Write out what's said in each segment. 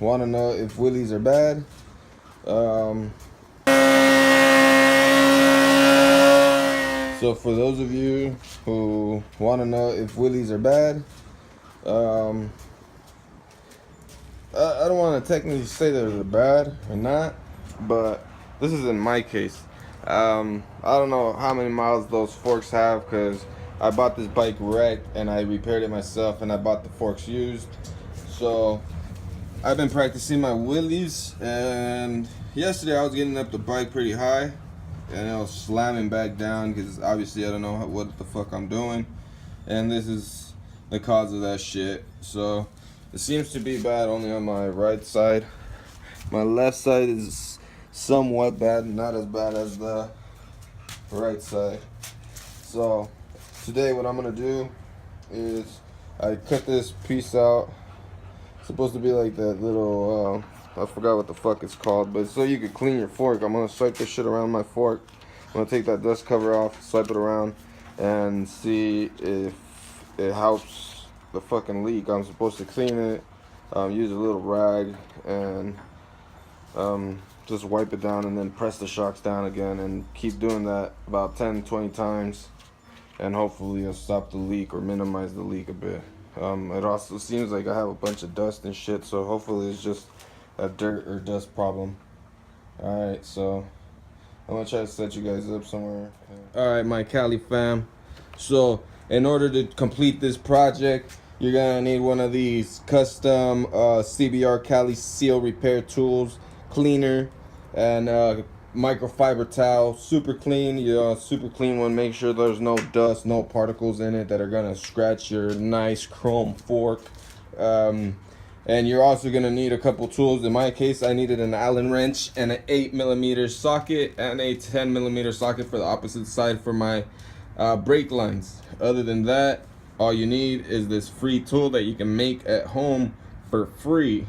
want to know if wheelies are bad. So for those of you who want to know if wheelies are bad, I don't want to technically say that they're bad or not, but this is in my case. I don't know how many miles those forks have because I bought this bike wrecked and I repaired it myself, and I bought the forks used. So I've been practicing my wheelies, and yesterday I was getting up the bike pretty high and I was slamming back down because obviously I don't know what the fuck I'm doing, and this is the cause of that shit. So it seems to be bad only on my right side. My left side is somewhat bad, not as bad as the right side. So today what I'm gonna do is I cut this piece out. It's supposed to be like that little, I forgot what the fuck it's called, but so you could clean your fork. I'm gonna swipe this shit around my fork. I'm gonna take that dust cover off, swipe it around, and see if it helps the fucking leak. I'm supposed to clean it, use a little rag, and just wipe it down, and then press the shocks down again, and keep doing that about 10-20 times, and hopefully it'll stop the leak or minimize the leak a bit. It also seems like I have a bunch of dust and shit, so hopefully it's just a dirt or dust problem. Alright, so I'm gonna try to set you guys up somewhere. Alright, my Cali fam. So in order to complete this project, you're gonna need one of these custom CBR Cali seal repair tools, cleaner, and microfiber towel. Super clean, super clean one. Make sure there's no dust, no particles in it that are gonna scratch your nice chrome fork. And you're also gonna need a couple tools. In my case, I needed an Allen wrench and an 8mm socket and a 10mm socket for the opposite side for my brake lines. Other than that, all you need is this free tool that you can make at home for free,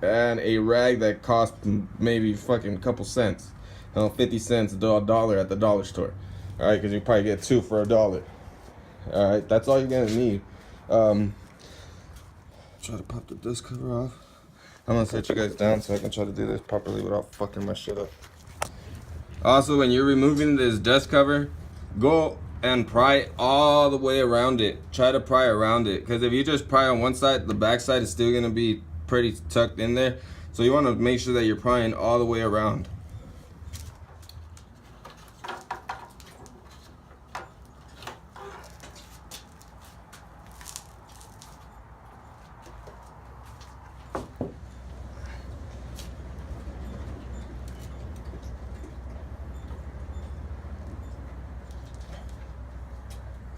and a rag that costs maybe fucking couple cents, 50 cents to $1 at the dollar store. All right, because you probably get two for $1. All right, that's all you're gonna need. Try to pop the dust cover off. I'm gonna set you guys down so I can try to do this properly without fucking my shit up. Also, when you're removing this dust cover, go and pry all the way around it. Try to pry around it, because if you just pry on one side, the back side is still gonna be pretty tucked in there. So you want to make sure that you're prying all the way around.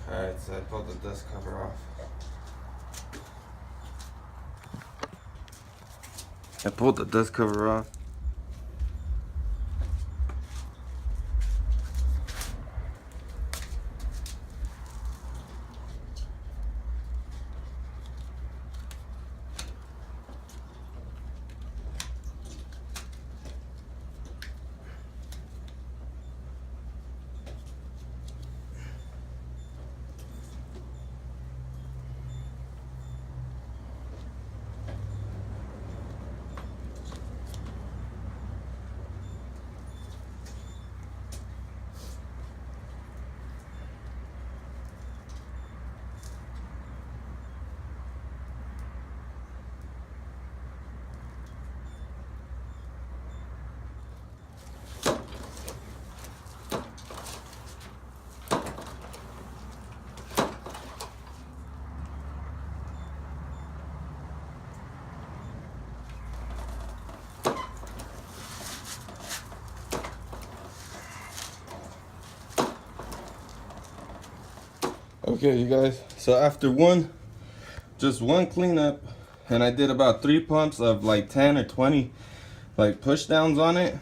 Alright, so I pulled the dust cover off. I pulled the dust cover off. Okay, you guys, so after just one cleanup, and I did about 3 pumps of like 10 or 20 like push downs on it,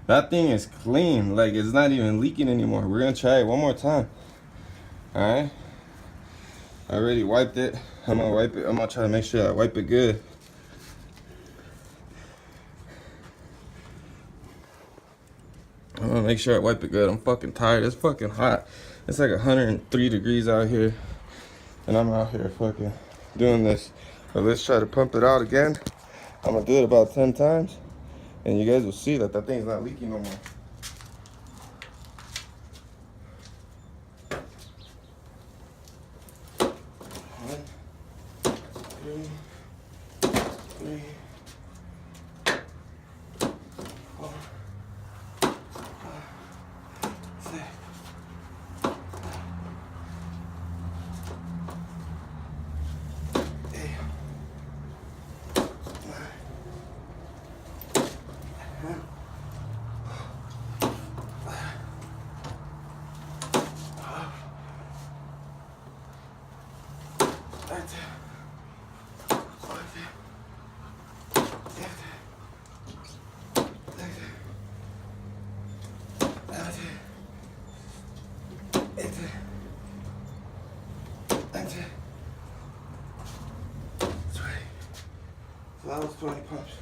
that thing is clean. Like, it's not even leaking anymore. We're gonna try it one more time. All right, I already wiped it. I'm gonna wipe it. I'm gonna try to make sure I wipe it good. I'm gonna make sure I wipe it good. I'm fucking tired. It's fucking hot. It's like 103 degrees out here, and I'm out here fucking doing this. So let's try to pump it out again. I'm gonna do it about 10 times, and you guys will see that that thing's not leaking no more. Three, 4, 5, 6. So that was 20 pumps.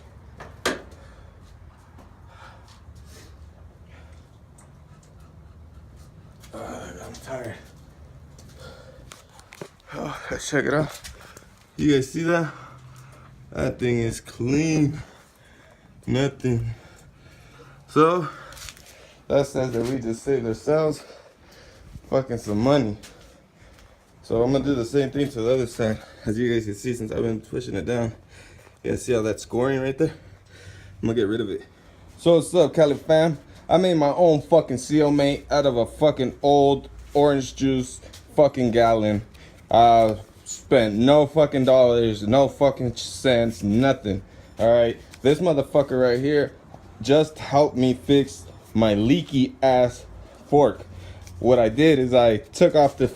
I'm tired. Oh, let's check it out. You guys see that? That thing is clean. Nothing. So that says that we just saved ourselves fucking some money. So I'm gonna do the same thing to the other side. As you guys can see, since I've been pushing it down, you guys see how that's scoring right there? I'm gonna get rid of it. So what's up, Cali fam? I made my own fucking CO Mate out of a fucking old orange juice fucking gallon. Spent no fucking dollars, no fucking cents, nothing. Alright, this motherfucker right here just helped me fix my leaky ass fork. What I did is I took off the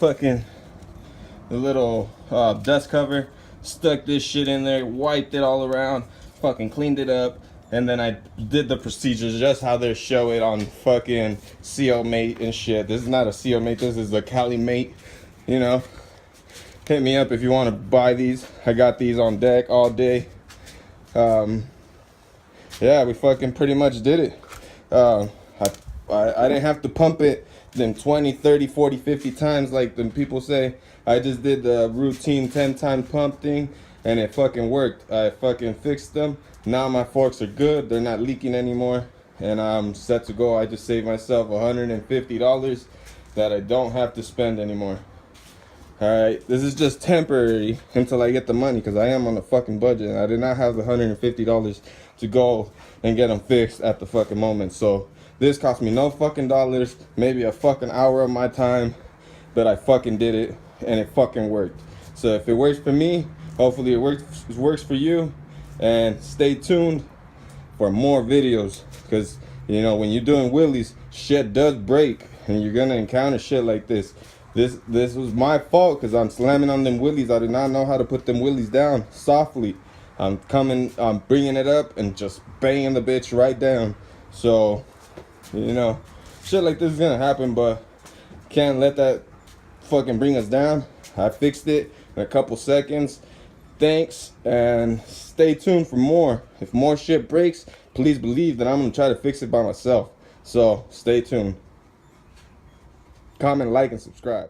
little dust cover, stuck this shit in there, wiped it all around, fucking cleaned it up, and then I did the procedures just how they show it on fucking CO Mate and shit. This is not a CO Mate, this is a Cali Mate, you know. Hit me up if you want to buy these. I got these on deck all day. Yeah, we fucking pretty much did it. I didn't have to pump it them 20, 30, 40, 50 times like them people say. I just did the routine 10-time pump thing, and it fucking worked. I fucking fixed them. Now my forks are good. They're not leaking anymore, and I'm set to go. I just saved myself $150 that I don't have to spend anymore. Alright, this is just temporary until I get the money, because I am on a fucking budget, and I did not have the $150 to go and get them fixed at the fucking moment. So this cost me no fucking dollars, maybe a fucking hour of my time, but I fucking did it, and it fucking worked. So if it works for me, hopefully it works for you, and stay tuned for more videos, because you know when you're doing wheelies, shit does break, and you're gonna encounter shit like this. This was my fault, because I'm slamming on them wheelies. I did not know how to put them wheelies down softly. I'm bringing it up and just banging the bitch right down. So, you know, shit like this is gonna happen, but can't let that fucking bring us down. I fixed it in a couple seconds. Thanks, and stay tuned for more. If more shit breaks, please believe that I'm gonna try to fix it by myself. So stay tuned. Comment, like, and subscribe.